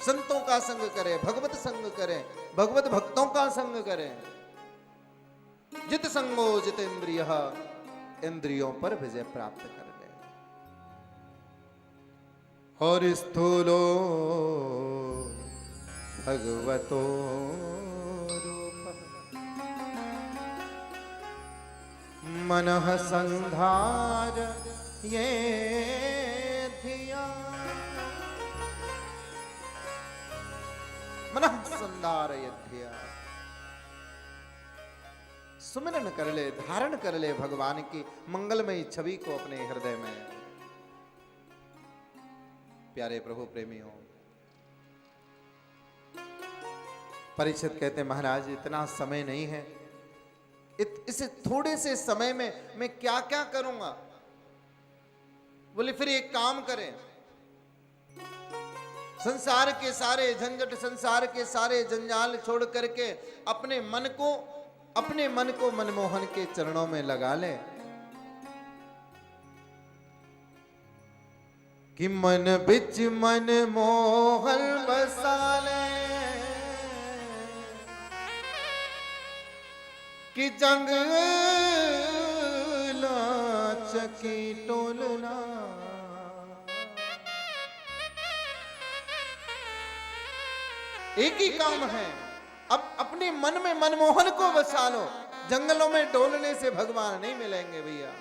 संतों का संग करे, भगवत संग करे, भगवत भक्तों का संग करे। जित संगो जित इंद्रिय, इंद्रियों पर विजय प्राप्त कर ले। और स्थूलो भगवतो रूप मनः संधार ये धिया। मनः संधार ये धिया, सुमिरन कर ले, धारण कर ले भगवान की मंगलमयी छवि को अपने हृदय में। प्यारे प्रभु प्रेमियों, परीक्षित कहते महाराज इतना समय नहीं है, इस थोड़े से समय में मैं क्या क्या करूंगा। बोले फिर एक काम करें, संसार के सारे झंझट, संसार के सारे जंजाल छोड़ करके अपने मन को मनमोहन के चरणों में लगा ले। कि मन बिच मन मोहन बसा ले, कि जंग चकी टोलना। एक ही काम है, अब अपने मन में मनमोहन को बसा लो। जंगलों में डोलने से भगवान नहीं मिलेंगे भैया।